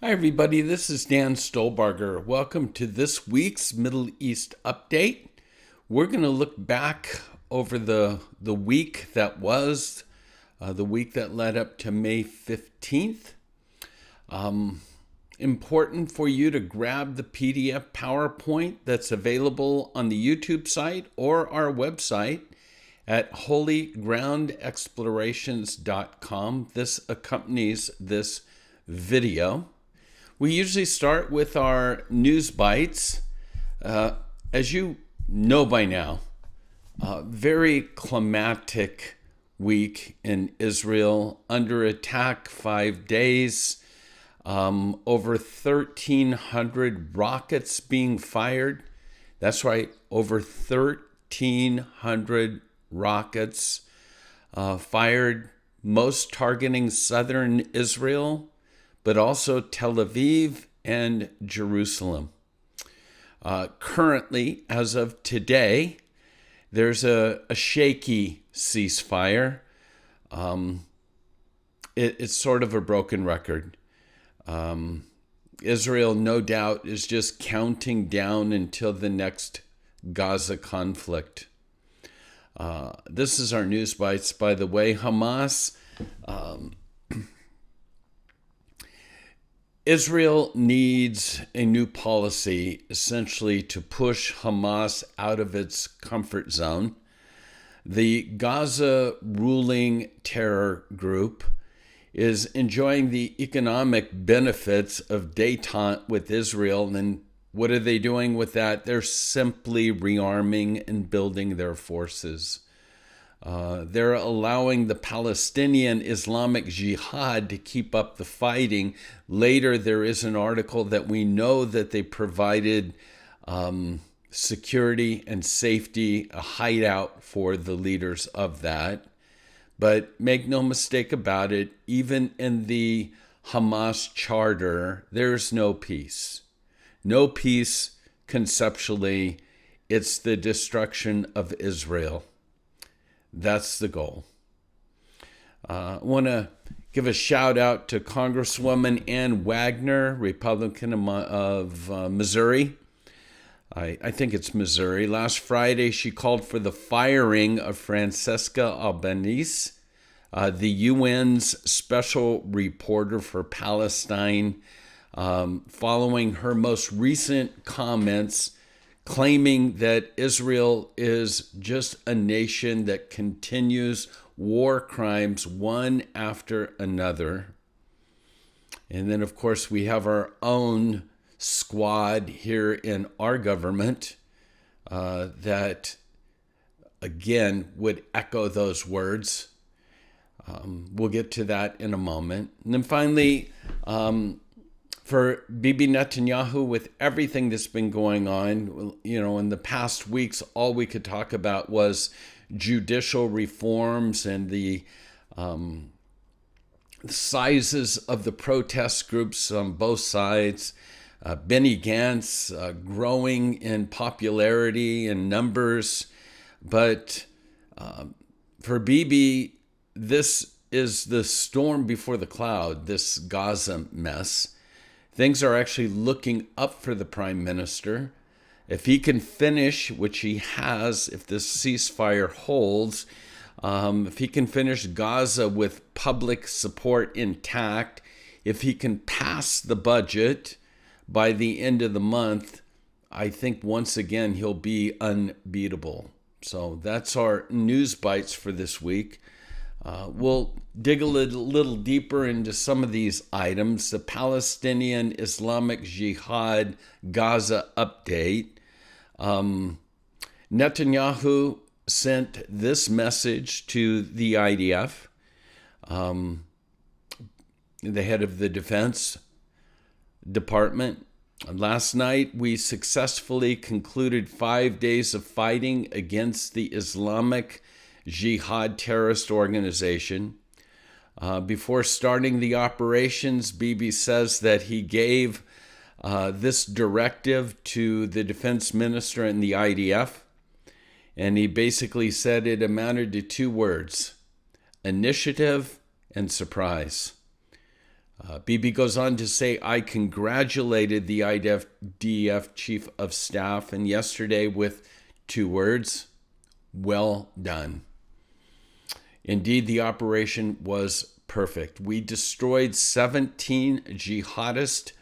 Hi, everybody. This is Dan Stolbarger. Welcome to this week's Middle East Update. We're going to look back over the week that was, the week that led up to May 15th. Important for you to grab the PDF PowerPoint that's available on the YouTube site or our website at holygroundexplorations.com. This accompanies this video. We usually start with our news bites. As you know by now, very climatic week in Israel, under attack 5 days, over 1,300 rockets being fired. That's right, over 1,300 rockets fired, most targeting southern Israel, but also Tel Aviv and Jerusalem. Currently, as of today, there's a shaky ceasefire. It's sort of a broken record. Israel, no doubt, is just counting down until the next Gaza conflict. This is our news bites, by the way. Hamas. Israel needs a new policy, essentially, to push Hamas out of its comfort zone. The Gaza ruling terror group is enjoying the economic benefits of détente with Israel. And what are they doing with that? They're simply rearming and building their forces. They're allowing the Palestinian Islamic Jihad to keep up the fighting. Later, there is an article that we know that they provided security and safety, a hideout for the leaders of that. But make no mistake about it, even in the Hamas charter, there's no peace. No peace conceptually. It's the destruction of Israel. That's the goal. I want to give a shout out to Congresswoman Ann Wagner, Republican of Missouri. I think it's Missouri. Last Friday, she called for the firing of Francesca Albanese, the UN's special reporter for Palestine, following her most recent comments claiming that Israel is just a nation that continues war crimes one after another. And then, of course, we have our own squad here in our government that, again, would echo those words. We'll get to that in a moment. And then finally, for Bibi Netanyahu, with everything that's been going on, in the past weeks, all we could talk about was judicial reforms and the sizes of the protest groups on both sides. Benny Gantz growing in popularity and numbers. But for Bibi, this is the storm before the cloud, this Gaza mess. Things are actually looking up for the prime minister. If he can finish, which he has, if this ceasefire holds, if he can finish Gaza with public support intact, if he can pass the budget by the end of the month, I think once again he'll be unbeatable. So that's our news bites for this week. We'll dig a little deeper into some of these items. The Palestinian Islamic Jihad Gaza update. Netanyahu sent this message to the IDF, the head of the Defense Department. Last night, we successfully concluded 5 days of fighting against the Islamic Jihad terrorist organization. Before starting the operations, Bibi says that he gave this directive to the defense minister and the IDF, and he basically said it amounted to two words: initiative and surprise. Bibi goes on to say, I congratulated the IDF Chief of Staff and yesterday with 2 words, well done. Indeed, the operation was perfect. We destroyed 17 jihadist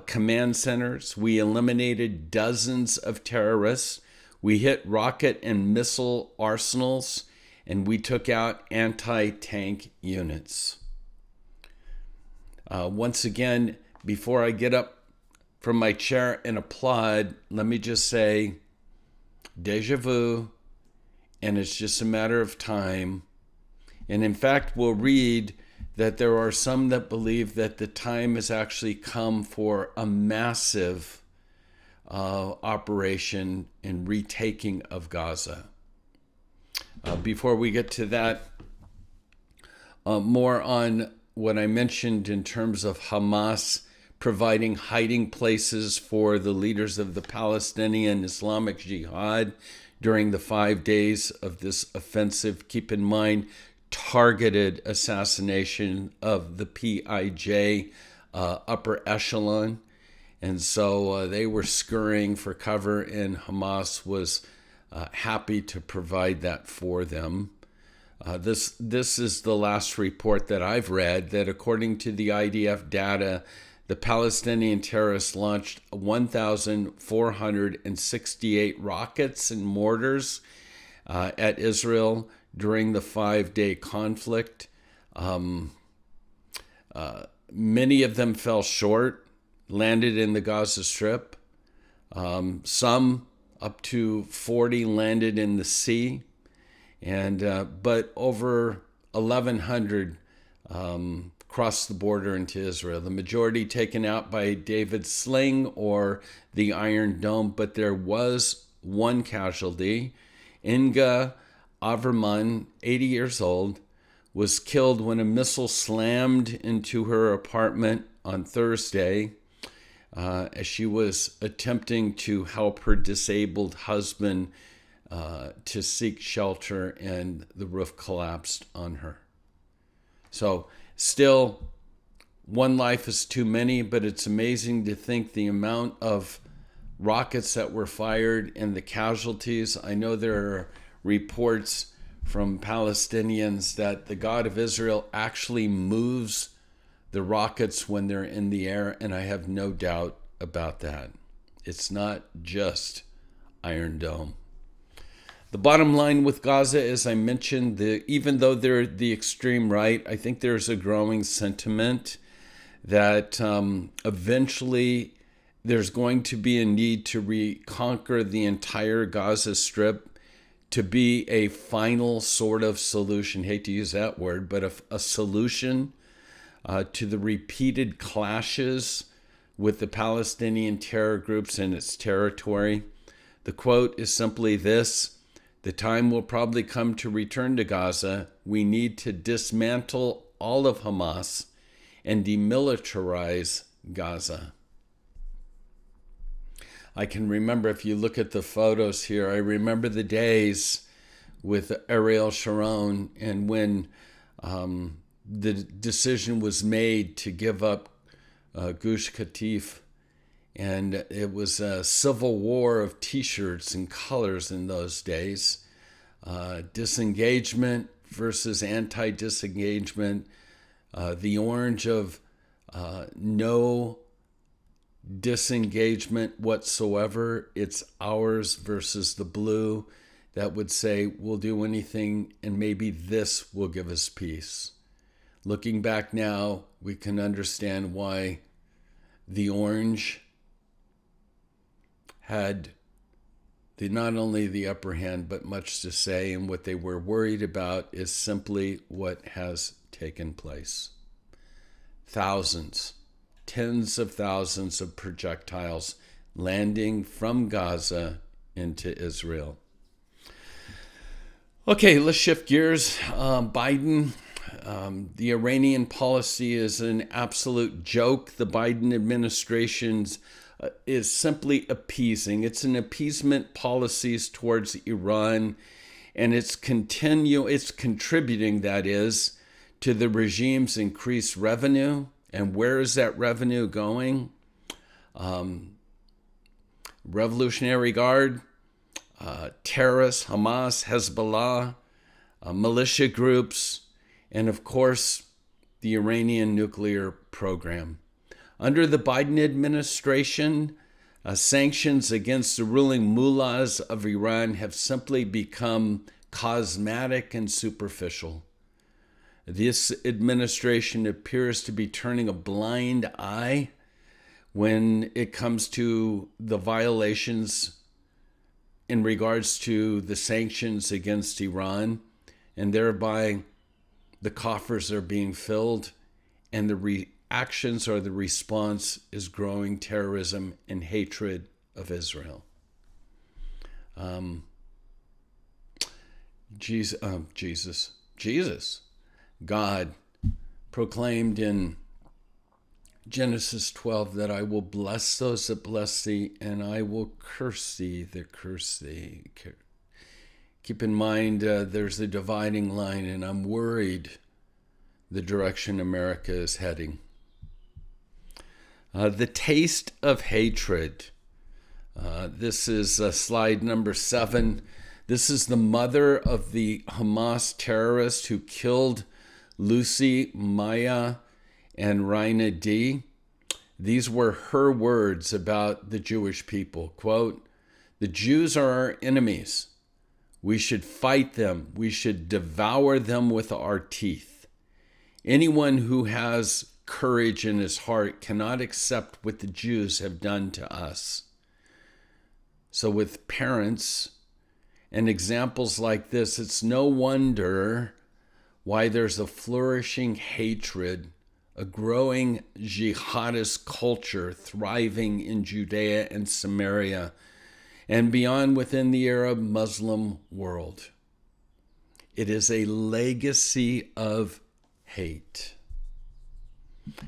command centers. We eliminated dozens of terrorists. We hit rocket and missile arsenals, and we took out anti-tank units. Once again, before I get up from my chair and applaud, let me just say, déjà vu, and it's just a matter of time. And in fact, we'll read that there are some that believe that the time has actually come for a massive operation in retaking of Gaza. Before we get to that, more on what I mentioned in terms of Hamas providing hiding places for the leaders of the Palestinian Islamic Jihad during the 5 days of this offensive. Keep in mind, targeted assassination of the PIJ upper echelon. And so they were scurrying for cover, and Hamas was happy to provide that for them. This is the last report that I've read, that according to the IDF data, the Palestinian terrorists launched 1,468 rockets and mortars at Israel during the 5-day conflict. Many of them fell short, landed in the Gaza Strip. Some, up to 40, landed in the sea. But over 1,100 crossed the border into Israel. The majority taken out by David's sling or the Iron Dome, but there was one casualty. Inga Averman, 80 years old, was killed when a missile slammed into her apartment on Thursday as she was attempting to help her disabled husband to seek shelter, and the roof collapsed on her. So still, one life is too many, but it's amazing to think the amount of rockets that were fired and the casualties. I know there are reports from Palestinians that the God of Israel actually moves the rockets when they're in the air, and I have no doubt about that. It's not just Iron Dome. The bottom line with Gaza, as I mentioned, even though they're the extreme right, I think there's a growing sentiment that eventually there's going to be a need to reconquer the entire Gaza Strip to be a final sort of solution. Hate to use that word, but a solution to the repeated clashes with the Palestinian terror groups in its territory. The quote is simply this: the time will probably come to return to Gaza. We need to dismantle all of Hamas and demilitarize Gaza. I can remember, if you look at the photos here, I remember the days with Ariel Sharon, and when the decision was made to give up Gush Katif. And it was a civil war of T-shirts and colors in those days. Disengagement versus anti-disengagement. The orange of no disengagement whatsoever. It's ours versus the blue that would say we'll do anything and maybe this will give us peace. Looking back now, we can understand why the orange had not only the upper hand, but much to say, and what they were worried about is simply what has taken place. Thousands, tens of thousands of projectiles landing from Gaza into Israel. Okay, let's shift gears. Biden, the Iranian policy is an absolute joke. The Biden administration's is simply appeasing. It's an appeasement policies towards Iran, and it's contributing, that is, to the regime's increased revenue And where is that revenue going? Revolutionary Guard, terrorists, Hamas, Hezbollah, militia groups, and of course, the Iranian nuclear program. Under the Biden administration, sanctions against the ruling mullahs of Iran have simply become cosmetic and superficial. This administration appears to be turning a blind eye when it comes to the violations in regards to the sanctions against Iran, and thereby the coffers are being filled, and the reactions or the response is growing terrorism and hatred of Israel. God proclaimed in Genesis 12 that I will bless those that bless thee, and I will curse thee that curse thee. Keep in mind, there's a dividing line, and I'm worried the direction America is heading. The taste of hatred. This is slide number 7. This is the mother of the Hamas terrorist who killed Lucy, Maya, and Raina D. These were her words about the Jewish people. Quote, "The Jews are our enemies. We should fight them. We should devour them with our teeth. Anyone who has courage in his heart cannot accept what the Jews have done to us." So with parents and examples like this, it's no wonder why there's a flourishing hatred, a growing jihadist culture thriving in Judea and Samaria and beyond within the Arab Muslim world. It is a legacy of hate.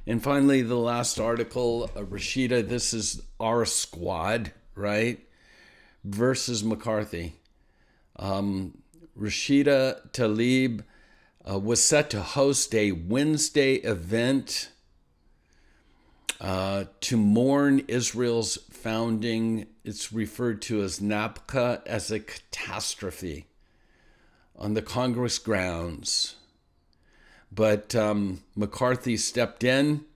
And finally, the last article, Rashida, this is our squad, right? Versus McCarthy. Rashida Tlaib was set to host a Wednesday event to mourn Israel's founding. It's referred to as Nakba, as a catastrophe on the Congress grounds. But McCarthy stepped in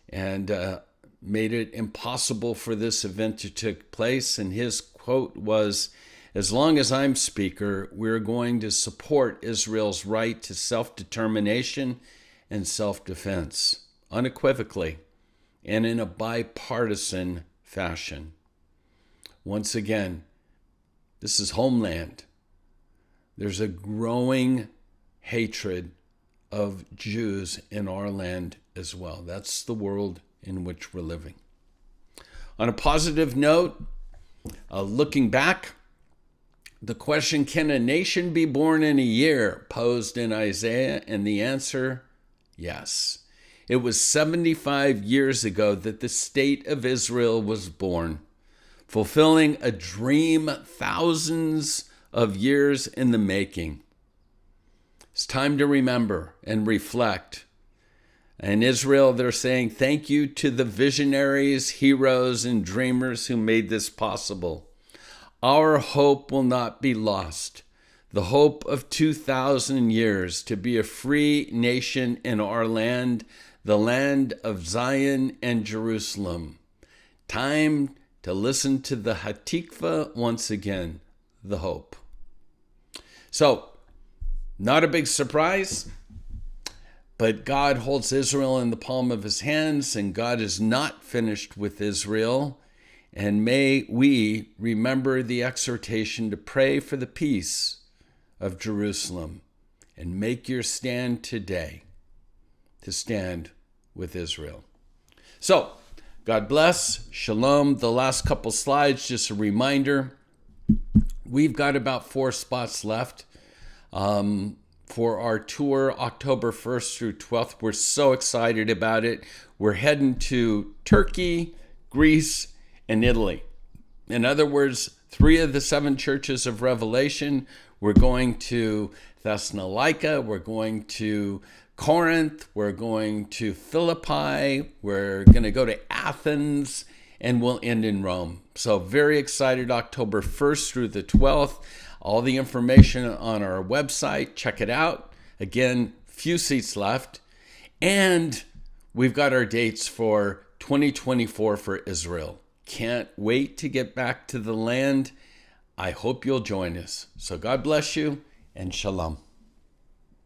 and made it impossible for this event to take place. And his quote was, "As long as I'm Speaker, we're going to support Israel's right to self-determination and self-defense, unequivocally, and in a bipartisan fashion." Once again, this is homeland. There's a growing hatred of Jews in our land as well. That's the world in which we're living. On a positive note, looking back, the question, can a nation be born in a year, posed in Isaiah? And the answer, yes. It was 75 years ago that the state of Israel was born, fulfilling a dream thousands of years in the making. It's time to remember and reflect. In Israel, they're saying thank you to the visionaries, heroes, and dreamers who made this possible. Our hope will not be lost. The hope of 2,000 years to be a free nation in our land, the land of Zion and Jerusalem. Time to listen to the Hatikva once again, the hope. So, not a big surprise, but God holds Israel in the palm of his hands, and God is not finished with Israel. And may we remember the exhortation to pray for the peace of Jerusalem and make your stand today to stand with Israel. So, God bless. Shalom. The last couple slides, just a reminder. We've got about 4 spots left for our tour, October 1st through 12th. We're so excited about it. We're heading to Turkey, Greece, and Italy. In other words, 3 of the 7 churches of Revelation. We're going to Thessalonica. We're going to Corinth, we're going to Philippi, we're going to go to Athens, and we'll end in Rome. So very excited, October 1st through the 12th. All the information on our website, check it out. Again, few seats left. And we've got our dates for 2024 for Israel. Can't wait to get back to the land. I hope you'll join us. So God bless you and shalom.